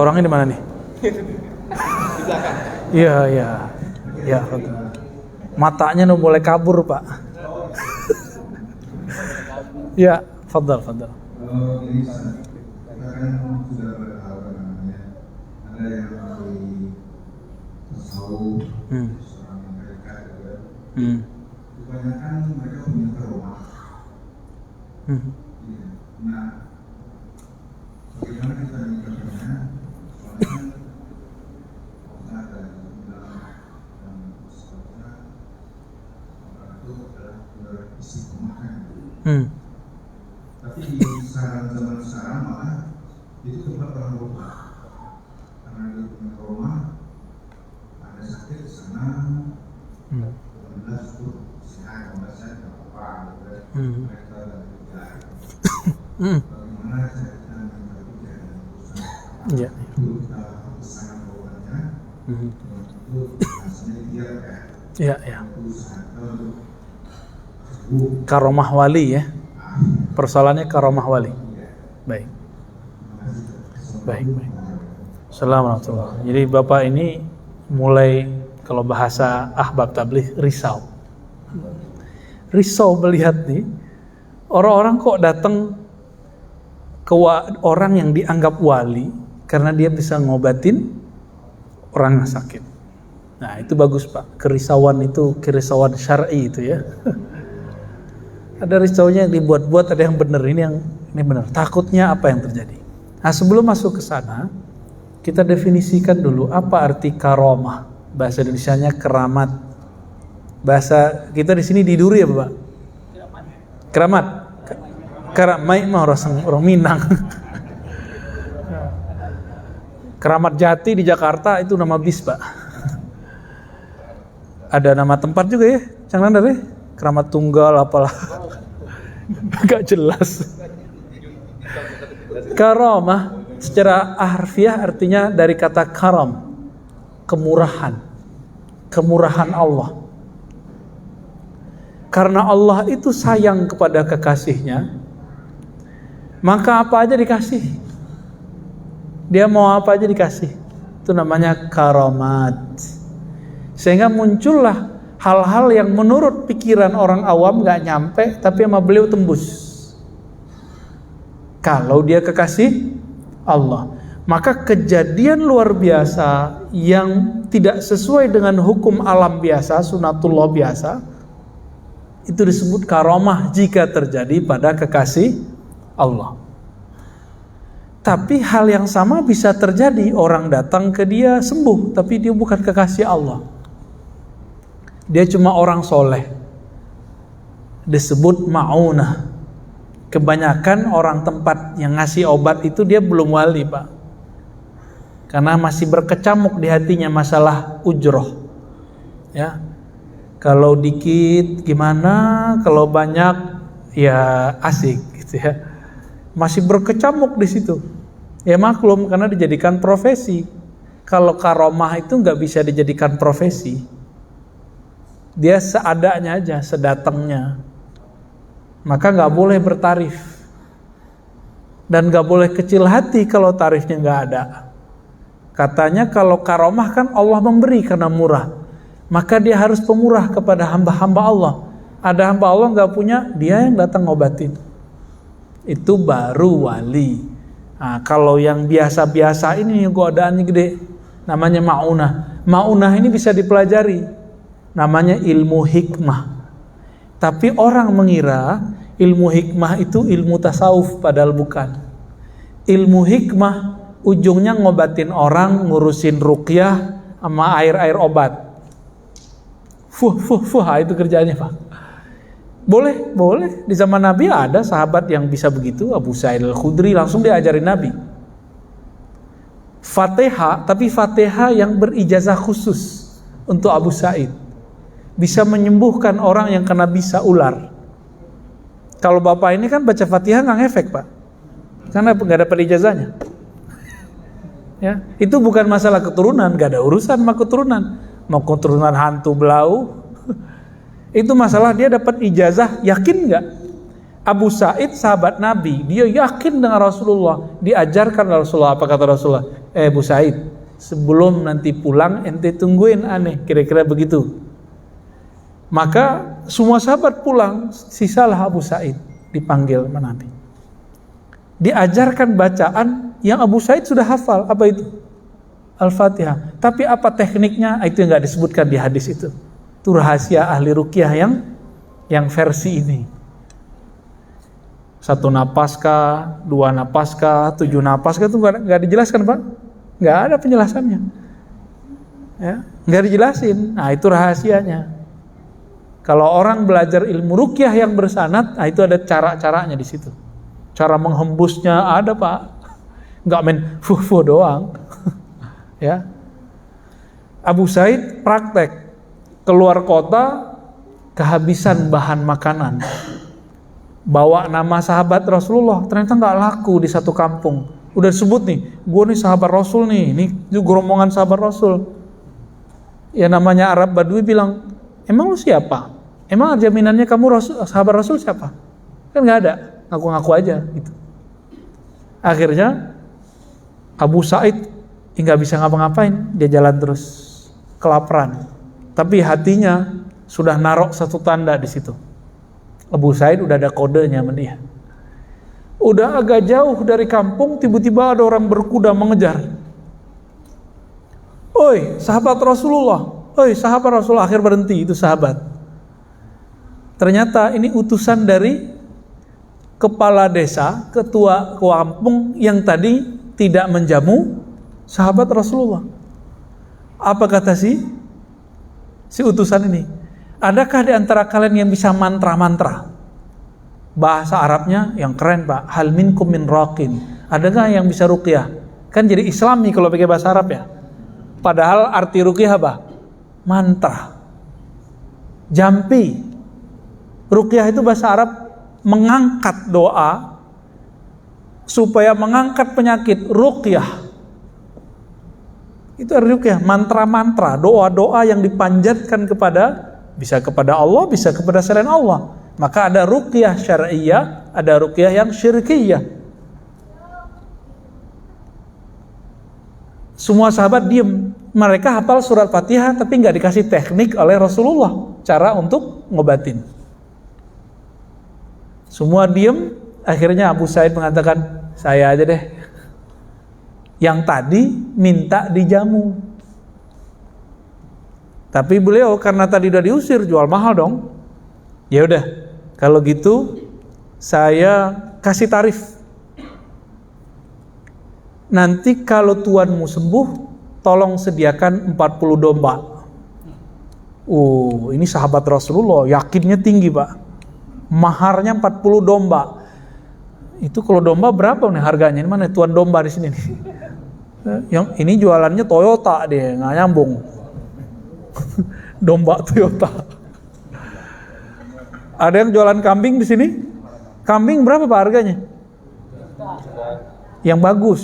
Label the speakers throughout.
Speaker 1: Orangnya di mana nih?
Speaker 2: Di belakang.
Speaker 1: Iya, iya. Ya, matanya udah mulai kabur, Pak. Ya, fadal.
Speaker 3: Kalau ini kita kan sudah bertahu namanya ada yang dari tasawuf, seorang mereka juga. Kebanyakan mereka punya karomah. Nah, bagaimana kita menyikapinya? Soalnya ada dalam sebabnya orang itu adalah beristiqomah. Tapi di zaman sekarang malah itu tempat orang lupa karena dia punya trauma, ada sakit di sana, alhamdulillah syukur sehat, kalau sehat nggak apa-apa, mereka kerja. Bagaimana cara kita menyikapi keadaan perusahaan? Itu kita pesan bawahnya, itu hasilnya dia
Speaker 1: Ya.
Speaker 3: usaha untuk
Speaker 1: Karomah wali ya. Persoalannya karomah wali. Baik. Assalamualaikum. Jadi Bapak ini mulai kalau bahasa ahbab tabligh risau melihat nih orang-orang kok datang ke orang yang dianggap wali karena dia bisa ngobatin orang yang sakit. Nah itu bagus Pak, kerisauan itu kerisauan syar'i itu ya. Ada risaunya yang dibuat-buat, ada yang benar, ini benar. Takutnya apa yang terjadi? Nah sebelum masuk ke sana, kita definisikan dulu apa arti karomah. Bahasa Indonesianya keramat. Bahasa kita di sini diduri ya Bapak? Keramat. Keramat mah orang Minang. Keramat Jati di Jakarta itu nama bis Pak. Ada nama tempat juga ya, jangan ada deh. Keramat Tunggal apalah. Gak jelas. Karamah secara harfiah artinya dari kata karam, kemurahan Allah. Karena Allah itu sayang kepada kekasihnya, maka apa aja dikasih. Dia mau apa aja dikasih. Itu namanya karamat. Sehingga muncullah hal-hal yang menurut pikiran orang awam gak nyampe, tapi sama beliau tembus. Kalau dia kekasih Allah, maka kejadian luar biasa yang tidak sesuai dengan hukum alam biasa, sunatullah biasa, itu disebut karomah jika terjadi pada kekasih Allah. Tapi hal yang sama bisa terjadi, orang datang ke dia sembuh, tapi dia bukan kekasih Allah. Dia cuma orang soleh, disebut ma'unah. Kebanyakan orang tempat yang ngasih obat itu dia belum wali Pak, karena masih berkecamuk di hatinya masalah ujroh. Ya, kalau dikit gimana, kalau banyak ya asik gitu ya. Masih berkecamuk di situ. Ya maklum karena dijadikan profesi. Kalau karomah itu nggak bisa dijadikan profesi. Dia seadanya aja, sedatangnya. Maka nggak boleh bertarif dan nggak boleh kecil hati kalau tarifnya nggak ada. Katanya kalau karomah kan Allah memberi karena murah, maka dia harus pemurah kepada hamba-hamba Allah. Ada hamba Allah nggak punya, dia yang datang ngobatin. Itu baru wali. Nah, kalau yang biasa-biasa ini godaannya gede, namanya ma'unah. Ma'unah ini bisa dipelajari, namanya ilmu hikmah. Tapi orang mengira ilmu hikmah itu ilmu tasawuf, padahal bukan. Ilmu hikmah ujungnya ngobatin orang, ngurusin ruqyah sama air-air obat. Itu kerjaannya Pak. Boleh. Di zaman Nabi ada sahabat yang bisa begitu, Abu Sa'id Al-Khudri langsung diajarin Nabi. Fatihah, tapi Fatihah yang berijazah khusus untuk Abu Sa'id. Bisa menyembuhkan orang yang kena bisa ular. Kalau bapak ini kan baca Fatihah nggak ngefek Pak, karena nggak dapat ijazahnya. Ya, itu bukan masalah keturunan, nggak ada urusan sama keturunan. Mau keturunan hantu belau, itu masalah dia dapat ijazah, yakin nggak? Abu Sa'id sahabat Nabi, dia yakin dengan Rasulullah, diajarkan Rasulullah. Apa kata Rasulullah? Bu Said, sebelum nanti pulang ente tungguin aneh, kira-kira begitu. Maka semua sahabat pulang, sisalah Abu Said dipanggil sama Nabi. Diajarkan bacaan yang Abu Said sudah hafal, apa itu? Al-Fatihah. Tapi apa tekniknya? Itu yang nggak disebutkan di hadis itu. Itu rahasia ahli ruqyah yang versi ini. 1 napas kah, 2 napas kah, 7 napas kah, itu nggak dijelaskan Pak. Nggak ada penjelasannya. Ya, nggak dijelasin. Nah itu rahasianya. Kalau orang belajar ilmu ruqyah yang bersanad, nah itu ada cara-caranya di situ. Cara menghembusnya ada Pak. Nggak main fuh doang. Ya. Abu Said praktek keluar kota, kehabisan bahan makanan. Bawa nama sahabat Rasulullah, ternyata nggak laku di satu kampung. Udah disebut nih, gue nih sahabat Rasul nih, ini juga rombongan sahabat Rasul. Ya namanya Arab Badui bilang, emang lu siapa? Emang jaminannya kamu sahabat Rasul siapa? Kan nggak ada, ngaku-ngaku aja gitu. Akhirnya Abu Said nggak bisa ngapa-ngapain, dia jalan terus, kelaparan. Tapi hatinya sudah narok satu tanda di situ. Abu Said udah ada kodenya sama dia. Udah agak jauh dari kampung, tiba-tiba ada orang berkuda mengejar. Oi, sahabat Rasulullah. Oi, sahabat Rasulullah. Akhir berhenti, itu sahabat. Ternyata ini utusan dari kepala desa, ketua kampung yang tadi tidak menjamu sahabat Rasulullah. Apa kata si utusan ini? Adakah di antara kalian yang bisa mantra-mantra? Bahasa Arabnya yang keren Pak. Hal minkum min raqin. Adakah yang bisa ruqyah? Kan jadi Islami kalau pakai bahasa Arab ya. Padahal arti ruqyah apa? Mantra. Jampi. Ruqyah itu bahasa Arab mengangkat doa supaya mengangkat penyakit. Ruqyah. Itu arti ruqyah, mantra-mantra, doa-doa yang dipanjatkan bisa kepada Allah, bisa kepada selain Allah. Maka ada ruqyah syar'iyyah, ada ruqyah yang syirkiyah. Semua sahabat diam. Mereka hafal surat Fatihah tapi nggak dikasih teknik oleh Rasulullah cara untuk ngobatin. Semua diam. Akhirnya Abu Said mengatakan, saya aja deh. Yang tadi minta dijamu. Tapi beliau karena tadi udah diusir, jual mahal dong. Ya udah, kalau gitu saya kasih tarif. Nanti kalau tuanmu sembuh, tolong sediakan 40 domba. Ini sahabat Rasulullah, yakinnya tinggi Pak. Maharnya 40 domba. Itu kalau domba berapa nih harganya? Ini mana tuan domba di sini nih? Yang ini jualannya Toyota deh, nggak nyambung. Domba Toyota. Ada yang jualan kambing di sini? Kambing berapa Pak harganya? Yang bagus.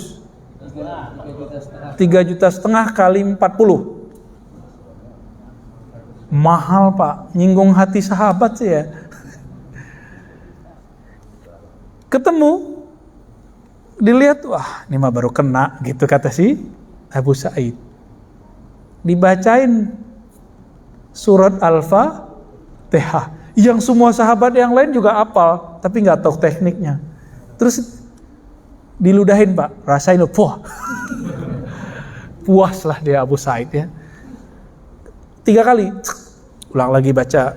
Speaker 1: 3,5 juta kali 40. Mahal Pak, nyinggung hati sahabat sih ya. Ketemu, dilihat, wah ini mah baru kena gitu kata si Abu Said. Dibacain surat Al-Fatihah yang semua sahabat yang lain juga hafal tapi nggak tahu tekniknya. Terus diludahin Pak, rasain loh, puaslah dia Abu Said ya. 3 kali, ulang lagi baca,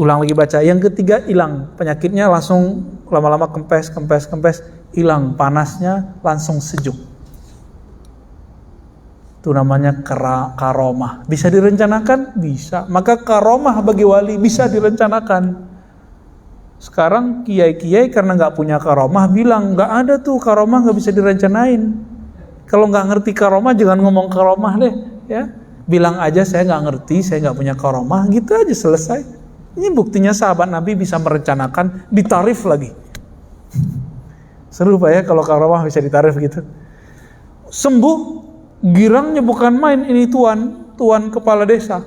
Speaker 1: ulang lagi baca. Yang ketiga hilang penyakitnya, langsung lama-lama kempes, hilang panasnya, langsung sejuk. Itu namanya karomah. Bisa direncanakan? Bisa. Maka karomah bagi wali bisa direncanakan. Sekarang kiai-kiai karena nggak punya karomah bilang nggak ada tuh karomah, nggak bisa direncanain. Kalau nggak ngerti karomah jangan ngomong karomah deh, ya. Bilang aja saya nggak ngerti, saya nggak punya karomah, gitu aja selesai. Ini buktinya sahabat Nabi bisa merencanakan, ditarif lagi. Seru Pak ya kalau karomah bisa ditarif gitu. Sembuh. Girangnya bukan main, ini tuan kepala desa.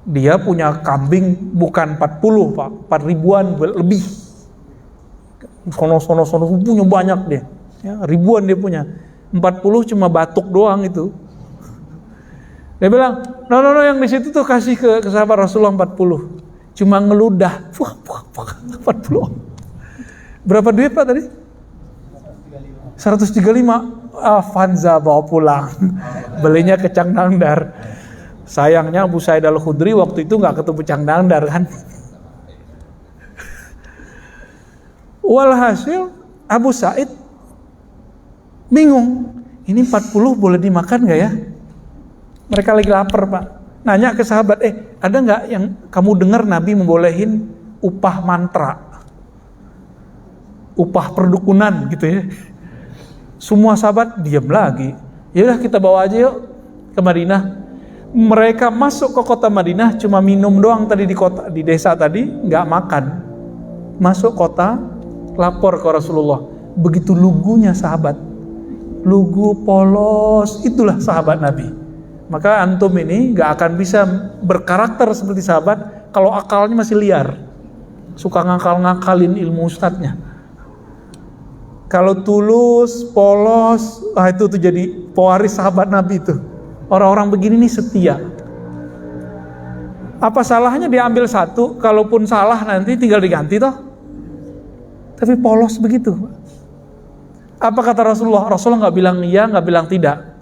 Speaker 1: Dia punya kambing bukan 40 Pak, 4.000-an lebih. Sono punya banyak dia. Ya, ribuan dia punya. 40 cuma batuk doang itu. Dia bilang, no, yang di situ tuh kasih ke sahabat Rasulullah 40. Cuma ngeludah. 40. Berapa duit Pak tadi? 135. Avanza bawa pulang. Belinya ke Cangdangdar. Sayangnya Abu Sa'id Al-Khudri waktu itu gak ketemu Cangdangdar kan. Walhasil Abu Sa'id bingung. Ini 40 boleh dimakan gak ya? Mereka lagi lapar Pak. Nanya ke sahabat, ada gak yang kamu dengar Nabi membolehin upah mantra? Upah perdukunan gitu ya. Semua sahabat diam lagi. Yaudah kita bawa aja yuk ke Madinah. Mereka masuk ke kota Madinah cuma minum doang tadi di desa tadi, nggak makan. Masuk kota, lapor ke Rasulullah. Begitu lugunya sahabat, lugu polos, itulah sahabat Nabi. Maka antum ini nggak akan bisa berkarakter seperti sahabat kalau akalnya masih liar, suka ngakal-ngakalin ilmu ustadznya. Kalau tulus, polos, itu tuh jadi pewaris sahabat Nabi itu. Orang-orang begini nih setia. Apa salahnya diambil satu, kalaupun salah nanti tinggal diganti toh. Tapi polos begitu. Apa kata Rasulullah? Rasulullah nggak bilang iya, nggak bilang tidak.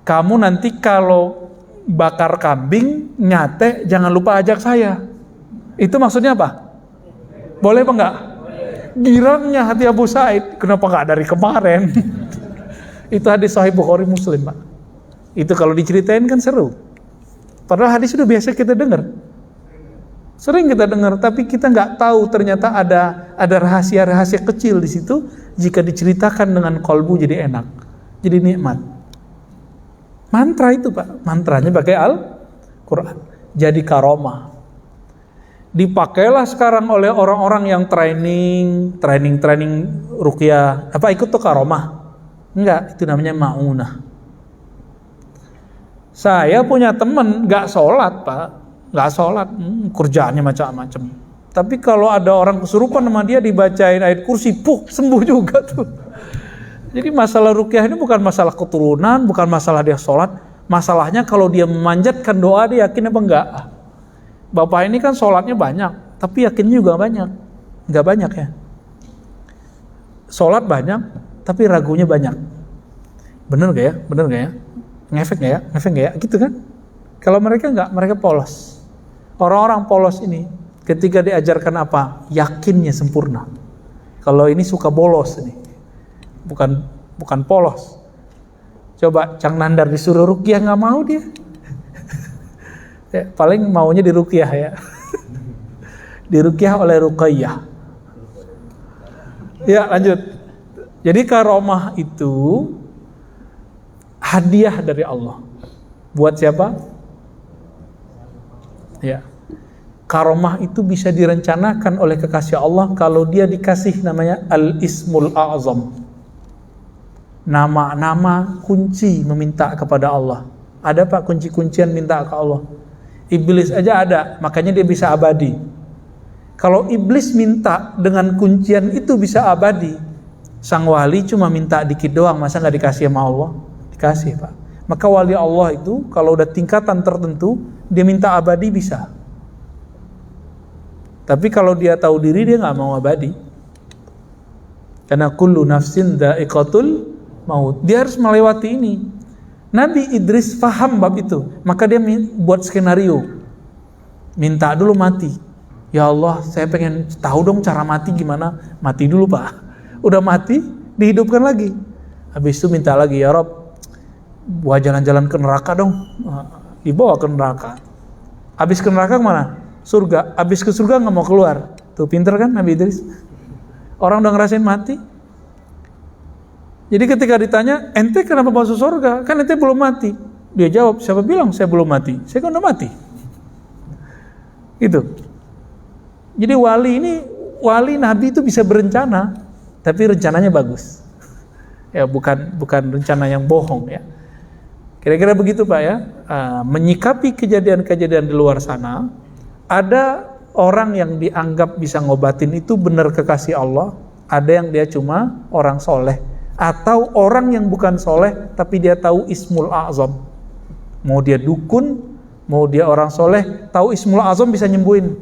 Speaker 1: Kamu nanti kalau bakar kambing, nyate, jangan lupa ajak saya. Itu maksudnya apa? Boleh apa enggak? Girangnya hati Abu Sa'id, kenapa nggak dari kemarin? Itu hadis Sahih Bukhari Muslim Pak. Itu kalau diceritain kan seru. Padahal hadis sudah biasa kita dengar, sering kita dengar, tapi kita nggak tahu ternyata ada rahasia-rahasia kecil di situ. Jika diceritakan dengan kolbu jadi enak, jadi nikmat. Mantra itu Pak, mantranya pakai Al-Quran, jadi karomah. Dipakailah sekarang oleh orang-orang yang training ruqyah. Apa ikut tuh karomah? Enggak, itu namanya ma'unah. Saya punya teman nggak sholat Pak, nggak sholat, kerjaannya macam-macam. Tapi kalau ada orang kesurupan sama dia dibacain ayat kursi, sembuh juga tuh. Jadi masalah ruqyah ini bukan masalah keturunan, bukan masalah dia sholat. Masalahnya kalau dia memanjatkan doa, dia yakin apa enggak. Bapak ini kan sholatnya banyak, tapi yakinnya juga banyak. Enggak banyak ya. Sholat banyak, tapi ragunya banyak. Bener gak ya? Bener gak ya? Ngefek gak ya? Ngefek gak ya? Gitu kan? Kalau mereka enggak, mereka polos. Orang-orang polos ini, ketika diajarkan apa? Yakinnya sempurna. Kalau ini suka bolos ini. Bukan polos. Coba Cangdangdar disuruh ruqyah nggak mau dia. Ya, paling maunya di ruqyah ya. Di ruqyah oleh Ruqayyah. Ya lanjut. Jadi karomah itu hadiah dari Allah. Buat siapa? Ya. Karomah itu bisa direncanakan oleh kekasih Allah kalau dia dikasih namanya Al-Ismul A'zam. Nama-nama kunci meminta kepada Allah. Ada Pak kunci-kuncian minta ke Allah. Iblis aja ada, makanya dia bisa abadi. Kalau iblis minta dengan kuncian itu bisa abadi. Sang wali cuma minta dikit doang, masa nggak dikasih sama Allah? Dikasih Pak. Maka wali Allah itu kalau udah tingkatan tertentu, dia minta abadi bisa. Tapi kalau dia tahu diri, dia nggak mau abadi. Karena kullu nafsin dha'iqatul maut. Dia harus melewati ini. Nabi Idris paham bab itu, maka dia buat skenario. Minta dulu mati. Ya Allah, saya pengen tahu dong cara mati gimana. Mati dulu Pak. Udah mati, dihidupkan lagi. Habis itu minta lagi, ya Rob, buat jalan-jalan ke neraka dong. Dibawa ke neraka. Habis ke neraka kemana? Surga. Habis ke surga nggak mau keluar. Tuh pinter kan Nabi Idris. Orang udah ngerasain mati. Jadi ketika ditanya, ente kenapa masuk surga? Kan ente belum mati. Dia jawab, siapa bilang saya belum mati? Saya kan udah mati. Itu. Jadi wali Nabi itu bisa berencana, tapi rencananya bagus. Ya bukan rencana yang bohong ya. Kira-kira begitu Pak ya. Menyikapi kejadian-kejadian di luar sana, ada orang yang dianggap bisa ngobatin itu benar kekasih Allah, ada yang dia cuma orang soleh. Atau orang yang bukan soleh tapi dia tahu Ismul A'zam. Mau dia dukun, mau dia orang soleh, tahu Ismul A'zam bisa nyembuhin.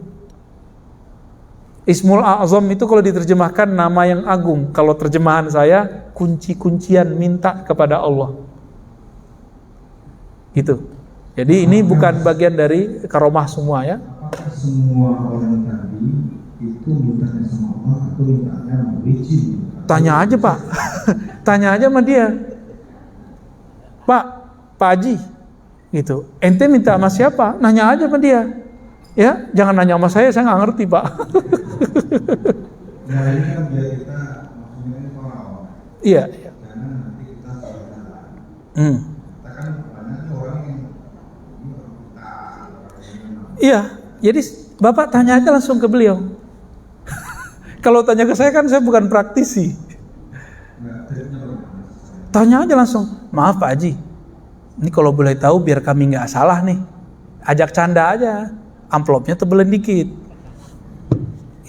Speaker 1: Ismul A'zam itu kalau diterjemahkan nama yang agung. Kalau terjemahan saya, kunci-kuncian minta kepada Allah. Gitu. Jadi ini bukan bagian dari karomah semua ya.
Speaker 3: Apakah semua orang tadi itu mintanya sama Allah atau mintanya melalui jin?
Speaker 1: Tanya aja Pak. Tanya aja sama dia. Pak Haji gitu. Ente minta sama siapa? Nanya aja sama dia. Ya, jangan nanya sama saya nggak ngerti Pak.
Speaker 3: Nah ini kan biar kita maksudnya ini moral.
Speaker 1: Iya.
Speaker 3: Karena nanti kita salah.
Speaker 1: Hmm.
Speaker 3: Kita kan banyak orang yang
Speaker 1: Iya. Jadi Bapak tanya aja langsung ke beliau. Kalau tanya ke saya kan saya bukan praktisi. Tanya aja langsung. Maaf Pak Haji, ini kalau boleh tahu biar kami nggak salah nih, ajak canda aja, amplopnya tebelin dikit.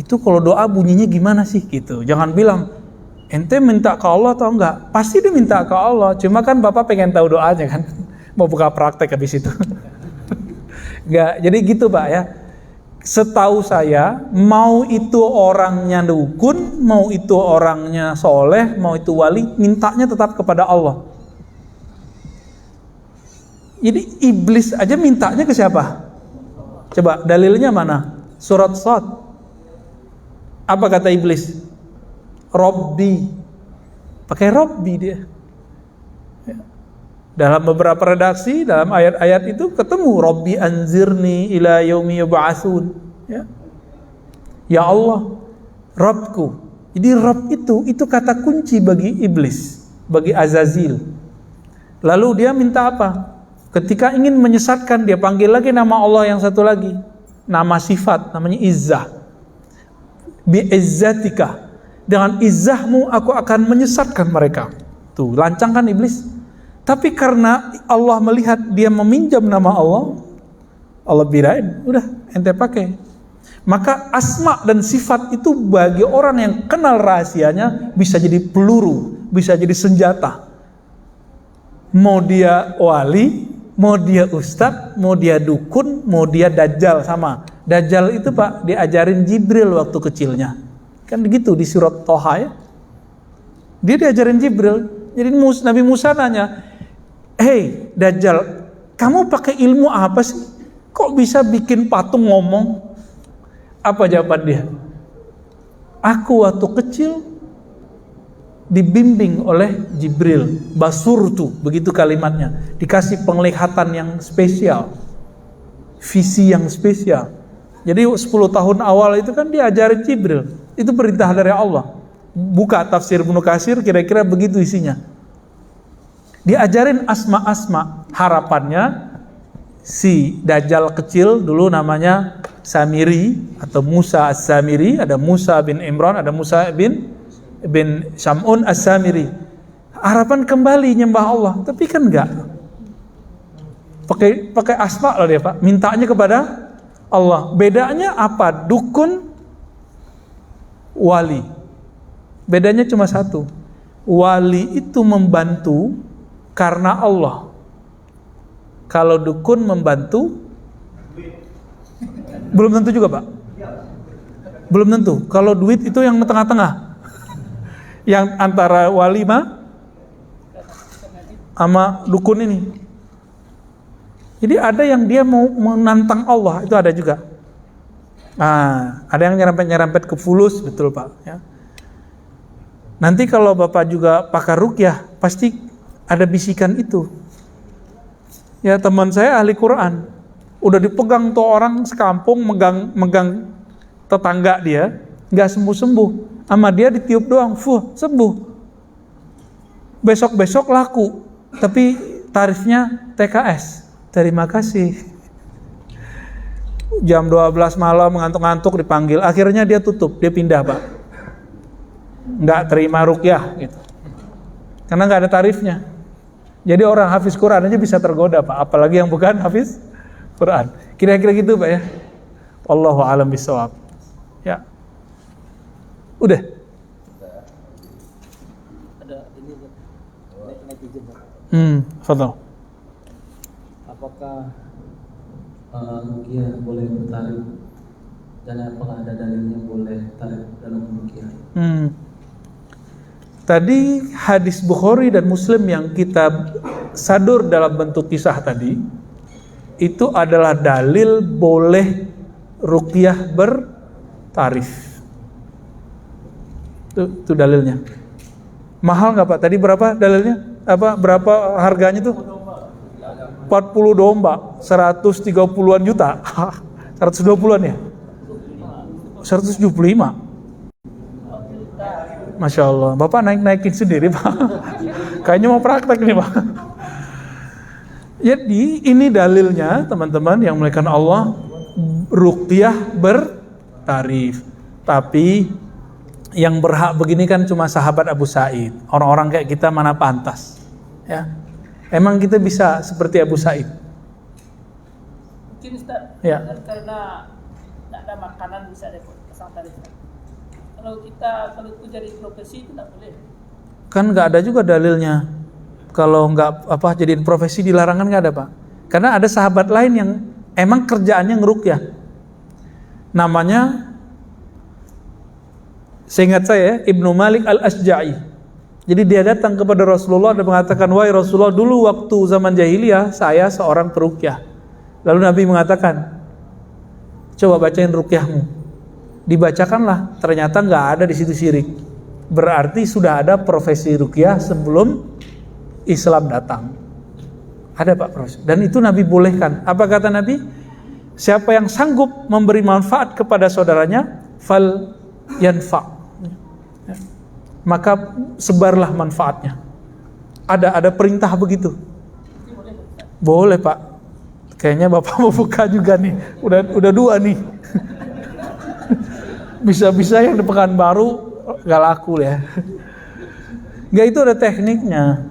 Speaker 1: Itu kalau doa bunyinya gimana sih gitu. Jangan bilang ente minta ke Allah atau enggak. Pasti dia minta ke Allah. Cuma kan Bapak pengen tahu doanya kan. Mau buka praktek habis itu. Enggak. Jadi gitu Pak ya. Setahu saya, mau itu orangnya dukun, mau itu orangnya soleh, mau itu wali, mintanya tetap kepada Allah. Jadi iblis aja mintanya ke siapa? Coba dalilnya mana? Surat Shad. Apa kata iblis? Robbi. Pakai Robbi dia. Dalam beberapa redaksi, dalam ayat-ayat itu ketemu Rabbi anzirni ila yaumi yub'atsun. Ya Allah, Rabbku. Jadi Rabb itu kata kunci bagi iblis, bagi Azazil. Lalu dia minta apa? Ketika ingin menyesatkan, dia panggil lagi nama Allah yang satu lagi, nama sifat, namanya Izzah. Bi'izzatika, dengan izzahmu aku akan menyesatkan mereka. Tuh, lancang kan iblis? Tapi karena Allah melihat dia meminjam nama Allah, Allah birain, udah ente pakai. Maka asma dan sifat itu bagi orang yang kenal rahasianya bisa jadi peluru, bisa jadi senjata. Mau dia wali, mau dia ustadz, mau dia dukun, mau dia dajjal sama. Dajjal itu Pak diajarin Jibril waktu kecilnya. Kan begitu di surat Toha ya. Dia diajarin Jibril. Jadi Nabi Musa nanya, "Hei Dajjal, kamu pakai ilmu apa sih? Kok bisa bikin patung ngomong?" Apa jawaban dia? "Aku waktu kecil dibimbing oleh Jibril, basurtu," begitu kalimatnya. Dikasih penglihatan yang spesial, visi yang spesial. Jadi 10 tahun awal itu kan diajarin Jibril. Itu perintah dari Allah. Buka tafsir Ibnu Katsir, kira-kira begitu isinya. Diajarin asma-asma. Harapannya si Dajjal kecil dulu namanya Samiri atau Musa As-Samiri, ada Musa bin Imran, ada Musa bin Sam'un As-Samiri. Harapan kembali nyembah Allah, tapi kan enggak. Pakai asma loh dia Pak, mintanya kepada Allah. Bedanya apa? Dukun, wali. Bedanya cuma satu. Wali itu membantu karena Allah. Kalau dukun membantu, belum tentu juga Pak. Belum tentu. Kalau duit itu yang tengah-tengah. Yang antara wali sama dukun ini. Jadi ada yang dia mau menantang Allah, itu ada juga. Nah, ada yang nyerempet ke fulus, betul Pak. Ya. Nanti kalau Bapak juga pakar ruqyah, pasti ada bisikan itu. Ya, teman saya ahli Quran, udah dipegang tuh orang sekampung, megang tetangga dia, nggak sembuh-sembuh, sama dia ditiup doang, sembuh. Besok-besok laku, tapi tarifnya TKS. Terima kasih. Jam 12 malam ngantuk-ngantuk dipanggil, akhirnya dia tutup, dia pindah Pak. Nggak terima ruqyah gitu. Karena nggak ada tarifnya. Jadi orang hafiz Quran aja bisa tergoda Pak, apalagi yang bukan hafiz Quran. Kira-kira gitu Pak ya. Wallahu a'lam bishawab. Ya. Udah.
Speaker 4: Ada ini
Speaker 1: Fadhal.
Speaker 4: Apakah ruqyah boleh bertarik dan apakah ada dalilnya boleh tarik dalam ruqyah?
Speaker 1: Tadi hadis Bukhari dan Muslim yang kita sadur dalam bentuk kisah tadi itu adalah dalil boleh ruqyah bertarif. Itu dalilnya. Mahal nggak Pak? Tadi berapa dalilnya? Berapa harganya tuh? 40 domba, 130-an juta. 120-an ya? 175. Masya Allah, Bapak naikin sendiri Pak. Kayaknya mau praktek nih Pak. Jadi ini dalilnya teman-teman yang muliakan Allah, ruqyah bertarif. Tapi yang berhak begini kan cuma sahabat Abu Sa'id. Orang-orang kayak kita mana pantas, ya? Emang kita bisa seperti Abu Sa'id?
Speaker 5: Mungkin Ustaz,
Speaker 1: Ya.
Speaker 5: karena tidak ada makanan bisa pasang tarif. Kalau itu jadi profesi itu tidak boleh.
Speaker 1: Kan nggak ada juga dalilnya. Kalau nggak jadiin profesi dilarang kan nggak ada Pak. Karena ada sahabat lain yang emang kerjaannya ngeruqyah. Namanya, seingat saya, Ibnu Malik Al-Asja'i. Jadi dia datang kepada Rasulullah dan mengatakan, wahai Rasulullah, dulu waktu zaman jahiliyah saya seorang peruqyah. Lalu Nabi mengatakan, coba bacain ruqyahmu. Dibacakanlah, ternyata nggak ada di situ syirik. Berarti sudah ada profesi ruqyah sebelum Islam datang. Ada Pak profesi. Dan itu Nabi bolehkan. Apa kata Nabi? Siapa yang sanggup memberi manfaat kepada saudaranya, fal yanfa'. Maka sebarlah manfaatnya. Ada perintah begitu. Boleh Pak. Kayaknya Bapak mau buka juga nih. Udah 2 nih. Bisa-bisa yang di Pekanbaru gak laku ya. Gak, itu ada tekniknya,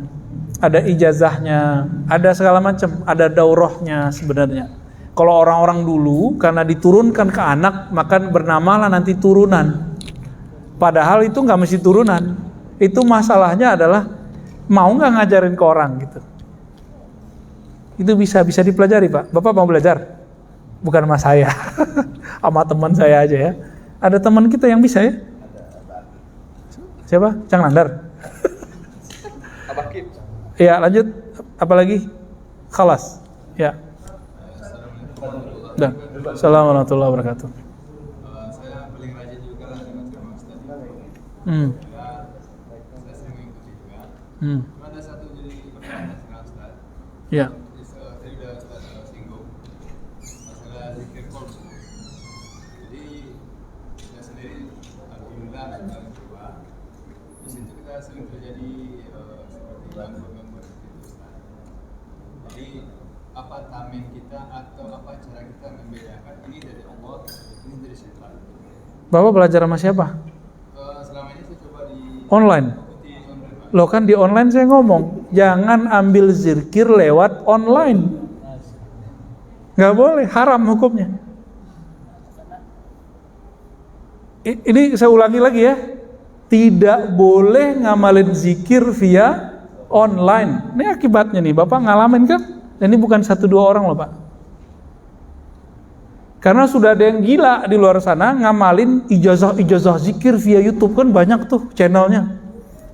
Speaker 1: ada ijazahnya, ada segala macam, ada daurahnya sebenarnya. Kalau orang-orang dulu karena diturunkan ke anak, maka bernamalah nanti turunan. Padahal itu nggak mesti turunan. Itu masalahnya adalah mau nggak ngajarin ke orang gitu. Itu bisa dipelajari Pak. Bapak mau belajar? Bukan sama saya, sama teman saya aja ya. Ada teman kita yang bisa ya? Siapa? Cang Nandar.
Speaker 2: Abakib.
Speaker 1: Ya lanjut. Apalagi? Khalas. Ya. Dan Assalamualaikum warahmatullahi wabarakatuh.
Speaker 6: Saya paling rajin juga lah dengan firman Ustaz.
Speaker 1: Hmm.
Speaker 6: Saya sering mengikuti juga. Cuma ada satu jadi pertanyaan dengan Ustaz.
Speaker 1: Ya.
Speaker 6: Tadi udah Ustaz singgung masalah zikir qalbu. Jadi saya sendiri alhamdulillah sudah mencoba. Di situ kita sering terjadi seperti gangguan-gangguan seperti itu Ustaz. Jadi apa tamin kita atau apa cara kita membedakan ini dari Allah, ini dari syaitan?
Speaker 1: Bapak belajar sama siapa?
Speaker 6: Selama ini saya coba di
Speaker 1: Online.
Speaker 6: ikuti online Pak.
Speaker 1: Loh kan di online saya ngomong, jangan ambil zikir lewat online. Nggak boleh, haram hukumnya. Ini saya ulangi lagi ya. Tidak boleh ngamalin zikir via online. Ini akibatnya nih, Bapak ngalamin kan? Dan ini bukan 1-2 orang loh Pak. Karena sudah ada yang gila di luar sana ngamalin ijazah zikir via YouTube, kan banyak tuh channelnya.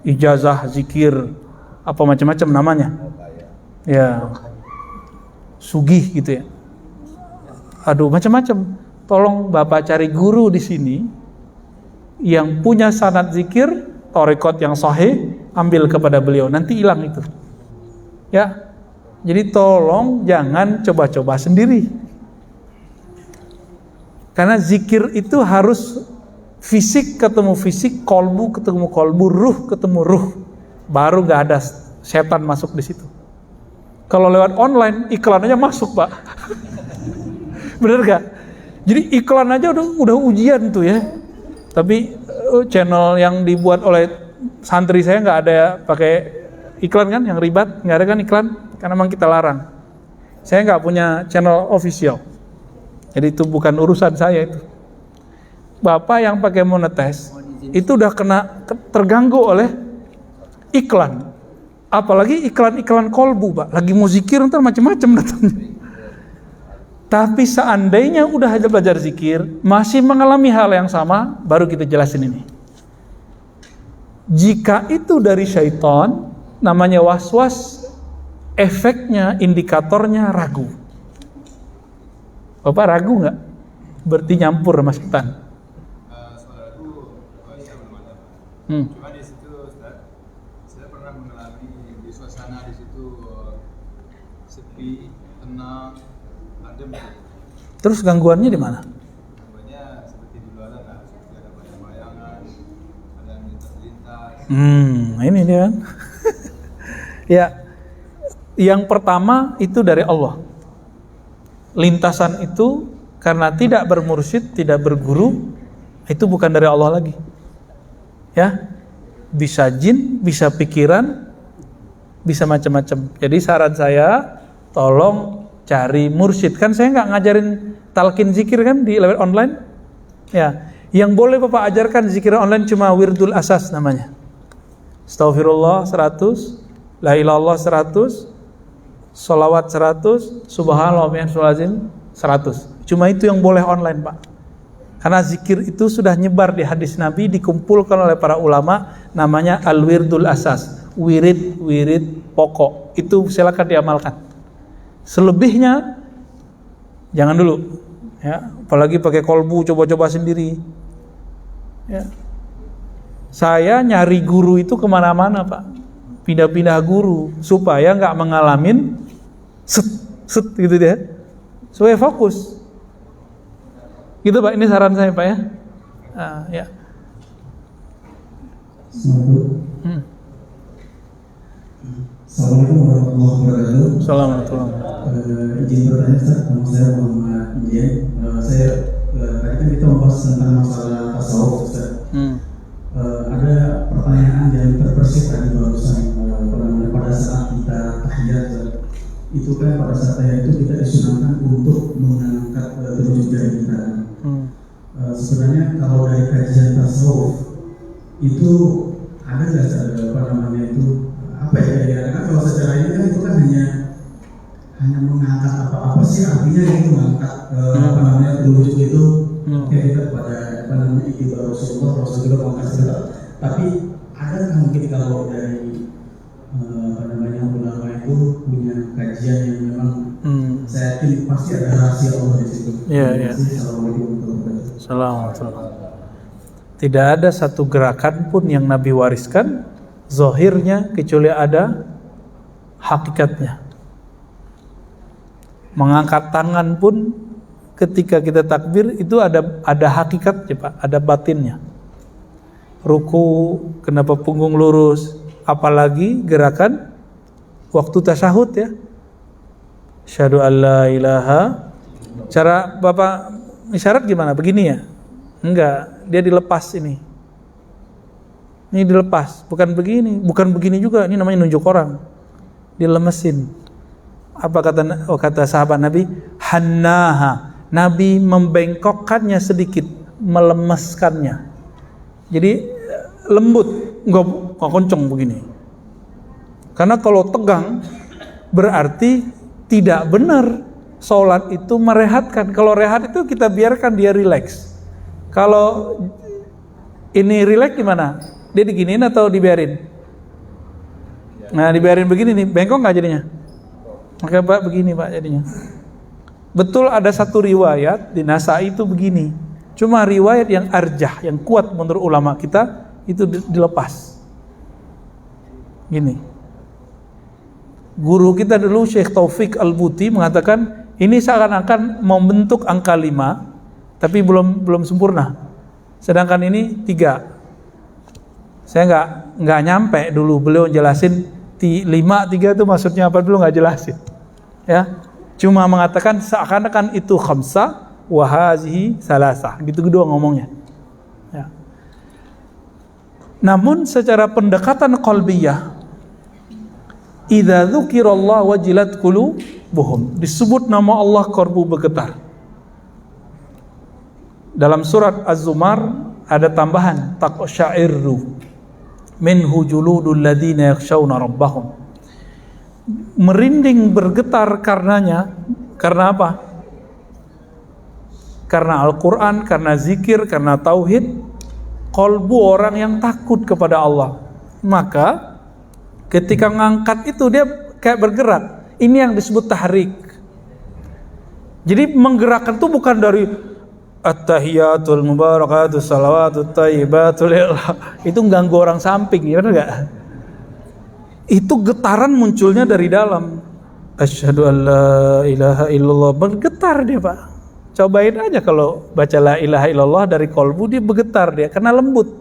Speaker 1: Ijazah zikir apa macam-macam namanya. Ya. Sugih gitu ya. Aduh, macam-macam. Tolong Bapak cari guru di sini yang punya sanad zikir, thariqat yang sahih, ambil kepada beliau, nanti hilang itu. Ya. Jadi tolong jangan coba-coba sendiri. Karena zikir itu harus fisik ketemu fisik, kolbu ketemu kolbu, ruh ketemu ruh. Baru gak ada setan masuk di situ. Kalau lewat online, iklannya masuk Pak. Bener gak? Jadi iklan aja udah ujian tuh ya. Tapi channel yang dibuat oleh santri saya nggak ada pakai iklan kan, yang ribat, nggak ada kan iklan, karena memang kita larang. Saya nggak punya channel official, jadi itu bukan urusan saya itu. Bapak yang pakai monetis itu udah kena terganggu oleh iklan. Apalagi iklan-iklan kolbu, Pak. Lagi mau zikir ntar macam-macam datangnya. Tapi seandainya udah belajar zikir, masih mengalami hal yang sama, baru kita jelasin ini. Jika itu dari syaitan, namanya was-was, efeknya, indikatornya ragu. Bapak ragu nggak? Berarti nyampur sama setan.
Speaker 6: Saudaraku, saya belum ada. Cuma di situ, Ustaz, saya pernah mengalami di suasana di situ sepi, tenang, adem.
Speaker 1: Terus gangguannya di mana?
Speaker 6: Gangguannya seperti di luar lah, seperti ada banyak bayangan, ada yang lintas-lintas.
Speaker 1: Ini dia kan. Ya, yang pertama itu dari Allah. Lintasan itu karena tidak bermursyid, tidak berguru, itu bukan dari Allah lagi. Ya, bisa jin, bisa pikiran, bisa macam-macam. Jadi saran saya, tolong cari mursyid. Kan saya nggak ngajarin talqin zikir kan di lewat online. Ya, yang boleh Bapak ajarkan zikir online cuma wirdul asas namanya. Astaghfirullah 100, la ilaha illallah 100, sholawat 100, subhanallah wa bihamdihi 100. Cuma itu yang boleh online, Pak. Karena zikir itu sudah nyebar di hadis Nabi, dikumpulkan oleh para ulama, namanya al-wirdul asas, wirid pokok. Itu silakan diamalkan. Selebihnya jangan dulu, ya. Apalagi pakai kolbu, coba-coba sendiri. Ya. Saya nyari guru itu kemana-mana, Pak. Pindah-pindah guru supaya nggak mengalamin set gitu dia, supaya fokus. Gitu Pak, ini saran saya Pak ya. Ya.
Speaker 7: Assalamualaikum warahmatullahi wabarakatuh.
Speaker 1: Assalamualaikum.
Speaker 7: Izin bertanya Ustaz, nama saya Muhammad Injen. Saya tadi kan kita membahas tentang masalah tasawuf Ustaz. Ada pertanyaan yang terbersih tadi barusan pada saat kita tahiyat itu kan pada saat tahiyat itu kita disunahkan untuk mengangkat telunjuk jari kita. Sebenarnya kalau dari kajian tasawuf itu ada nggak apa namanya itu apa ya? Karena kalau secara ini kan itu kan hanya mengangkat apa sih artinya itu mengangkat apa namanya telunjuk itu kayak kita pada apa namanya ibadah Rasulullah juga mengangkat segala. Tapi adakah mungkin kalau dari apa namanya ulama itu punya kajian yang memang saya yakin pasti ada rahasia Allah di situ.
Speaker 1: Iya. Assalamualaikum. Tidak ada satu gerakan pun yang Nabi wariskan zahirnya kecuali ada hakikatnya. Mengangkat tangan pun ketika kita takbir itu ada hakikatnya Pak, ada batinnya. Ruku kenapa punggung lurus, apalagi gerakan waktu tasyahud ya. Asyhadu alla ilaha. Cara Bapak isyarat gimana? Begini ya? Enggak, dia dilepas ini. Ini dilepas, bukan begini juga. Ini namanya nunjuk orang. Dilemesin. Apa kata sahabat Nabi? Hannaha. Nabi membengkokkannya sedikit, melemeskannya. Jadi lembut, enggak kenceng begini. Karena kalau tegang berarti tidak benar. Sholat itu merehatkan. Kalau rehat itu kita biarkan dia rileks. Kalau ini rileks gimana? Dia diginiin atau dibiarin? Nah dibiarin begini nih, bengkok nggak jadinya? Maka Pak begini Pak jadinya. Betul ada satu riwayat di Nasai itu begini. Cuma riwayat yang arjah, yang kuat menurut ulama kita itu dilepas. Gini. Guru kita dulu Syekh Taufik Al-Buti mengatakan ini seakan-akan membentuk angka 5 tapi belum sempurna. Sedangkan ini 3. Saya nggak nyampe dulu beliau jelasin 5 3 itu maksudnya apa dulu nggak jelasin. Ya. Cuma mengatakan seakan-akan itu khamsah wa hazihi salasah. Gitu doang ngomongnya. Ya. Namun secara pendekatan qalbiyah idza dzukirallah wajilat qulubuhum, disebut nama Allah qalbu bergetar. Dalam surat Az-Zumar ada tambahan taqsya'irru minhu juludul ladzina yakhshawna rabbahum. merinding, bergetar karenanya. Karena apa? Karena Al-Quran, karena zikir, karena tauhid. Kolbu orang yang takut kepada Allah. Maka ketika ngangkat itu dia kayak bergerak. Ini yang disebut tahrik. Jadi menggerakkan itu bukan dari at-tahiyatul mubarakatul salawatut thayyibatul ilah. Itu ganggu orang samping, ya benar enggak? Itu getaran munculnya dari dalam. Asyhadu an la ilaha illallah, bergetar dia, Pak. Cobain aja kalau baca la ilaha illallah dari kolbu, dia bergetar dia, karena lembut.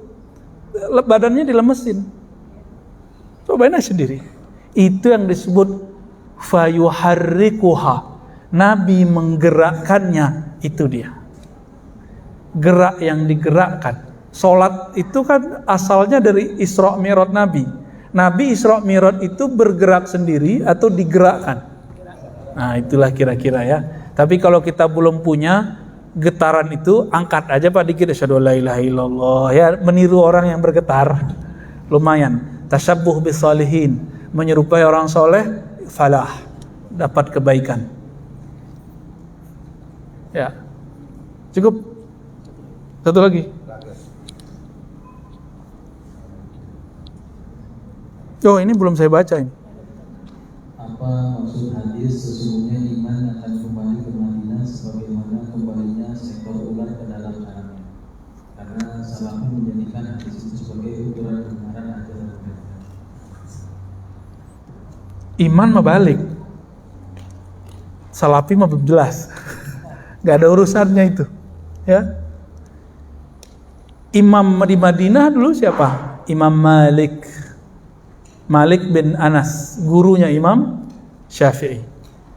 Speaker 1: Badannya dilemesin. Cobain aja sendiri. Itu yang disebut fayuharrikuha. Nabi menggerakkannya, itu dia. Gerak yang digerakkan. Salat itu kan asalnya dari Isra Mi'raj Nabi. Nabi Isra Mi'raj itu bergerak sendiri atau digerakkan. Nah, itulah kira-kira ya. Tapi kalau kita belum punya getaran itu, angkat aja Pak dikit, asyhadu la ilaha illallah. Ya, meniru orang yang bergetar. Lumayan. Tasyabbuh bisalihin, menyerupai orang soleh, falah, dapat kebaikan. Ya, cukup. Satu lagi. Oh, ini belum saya baca ini.
Speaker 4: Apa maksud hadis sesungguhnya iman akan kembali ke Madinah sebagaimana kembalinya seekor ular ke dalam sarangnya? Karena Salafi menjadikan hadis itu sebagai ukuran kebenaran ajaran mereka.
Speaker 1: Iman membalik. Salafi mah belum jelas. Gak ada urusannya itu, ya. Imam di Madinah dulu siapa? Imam Malik bin Anas, gurunya Imam Syafi'i.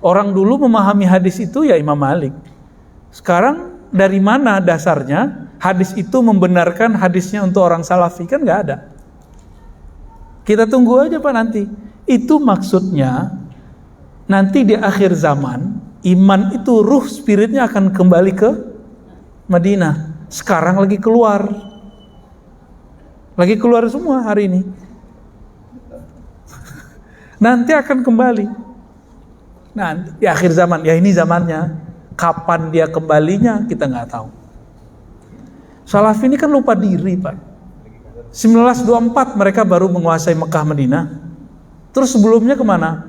Speaker 1: Orang dulu memahami hadis itu ya Imam Malik. Sekarang dari mana dasarnya hadis itu membenarkan hadisnya untuk orang Salafi? Kan gak ada. Kita tunggu aja Pak nanti. Itu maksudnya nanti di akhir zaman iman itu ruh spiritnya akan kembali ke Madinah. Sekarang lagi keluar semua hari ini. Nanti akan kembali. Nah, di akhir zaman, ya ini zamannya. Kapan dia kembalinya kita nggak tahu. Salafi ini kan lupa diri Pak. 1924 mereka baru menguasai Mekah Madinah. Terus sebelumnya kemana?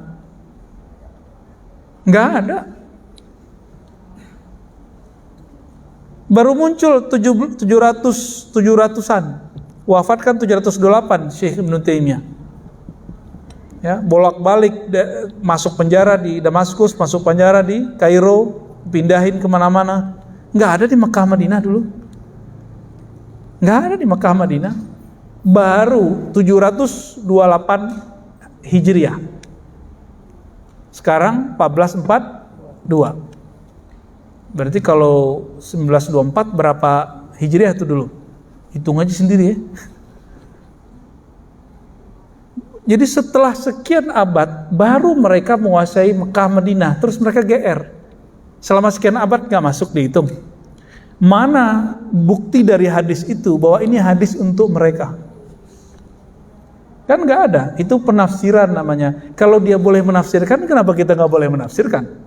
Speaker 1: Nggak ada. Baru muncul 700-an. Wafat kan 708 Syekh Ibn Taimiyah. Ya, bolak-balik masuk penjara di Damaskus, masuk penjara di Kairo, pindahin kemana-mana. Nggak ada di Mekah Madinah dulu. Nggak ada di Mekah Madinah. Baru 728 Hijriah. Sekarang 1442. Berarti kalau 1924 berapa Hijriah itu dulu? Hitung aja sendiri ya. Jadi setelah sekian abad baru mereka menguasai Mekah Madinah. Terus mereka GR. Selama sekian abad gak masuk dihitung. Mana bukti dari hadis itu bahwa ini hadis untuk mereka? Kan gak ada. Itu penafsiran namanya. Kalau dia boleh menafsirkan, kenapa kita gak boleh menafsirkan?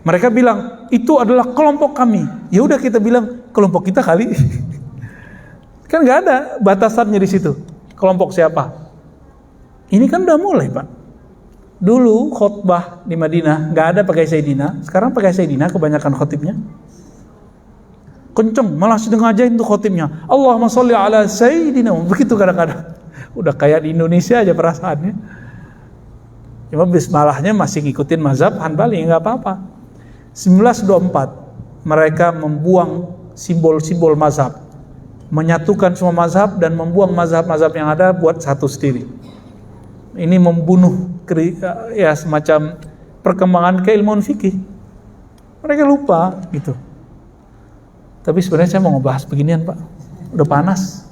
Speaker 1: Mereka bilang itu adalah kelompok kami. Ya udah kita bilang kelompok kita kali. Kan nggak ada batasannya di situ. Kelompok siapa? Ini kan udah mulai Pak. Dulu khutbah di Madinah nggak ada pakai Sayyidina. Sekarang pakai Sayyidina kebanyakan khotibnya. Kenceng, malah sedang ngajain tuh khotibnya. Allahumma sholli ala Sayyidina. Begitu kadang-kadang. Udah kayak di Indonesia aja perasaannya. Cuma bismillahnya masih ngikutin mazhab Hanbali, nggak apa-apa. 1924 mereka membuang simbol-simbol mazhab, menyatukan semua mazhab dan membuang mazhab-mazhab yang ada buat satu sendiri. Ini membunuh ya semacam perkembangan keilmuan fikih. Mereka lupa gitu. Tapi sebenarnya saya mau ngebahas beginian Pak. Udah panas.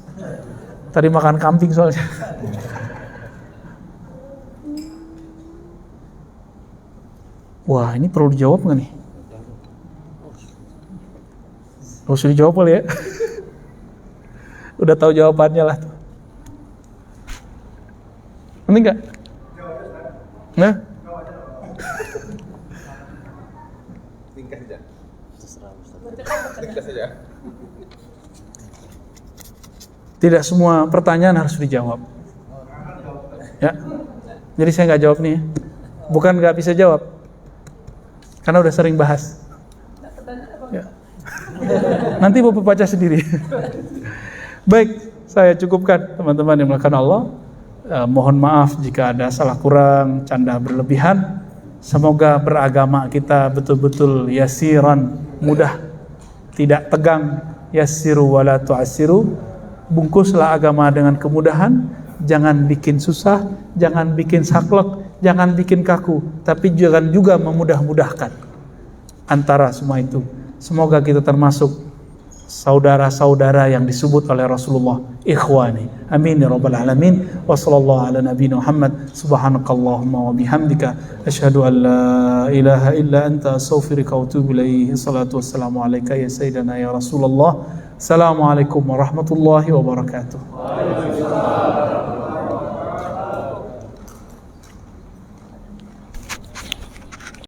Speaker 1: Tadi makan kambing soalnya. Wah, ini perlu dijawab nggak nih? Harus dijawab boleh ya? Udah tahu jawabannya lah. Penting nggak? Nah,
Speaker 2: Ringkas saja.
Speaker 5: Betul.
Speaker 2: Ringkas saja.
Speaker 1: tidak semua pertanyaan harus dijawab. Ya. Jadi saya nggak jawab nih. Bukan nggak bisa jawab, karena udah sering bahas. Ya. Nanti Bapak baca sendiri. Baik, saya cukupkan teman-teman yang melakukan Allah. Mohon maaf jika ada salah kurang, canda berlebihan. Semoga beragama kita betul-betul yasiran, mudah, tidak tegang. Yassiru wala tu'assiru. Bungkuslah agama dengan kemudahan, jangan bikin susah, jangan bikin saklek, jangan bikin kaku, tapi jangan juga memudah-mudahkan. Antara semua itu, semoga kita termasuk saudara-saudara yang disebut oleh Rasulullah ikhwani. Amin ya rabbal alamin. Wa sallallahu ala nabiyina Muhammad. Subhanakallahumma wa bihamdika asyhadu an la ilaha illa anta astaghfiruka wa atubu ilaik. Salatu wassalamu alayka ya sayyidina ya Rasulullah. Assalamualaikum warahmatullahi wabarakatuh.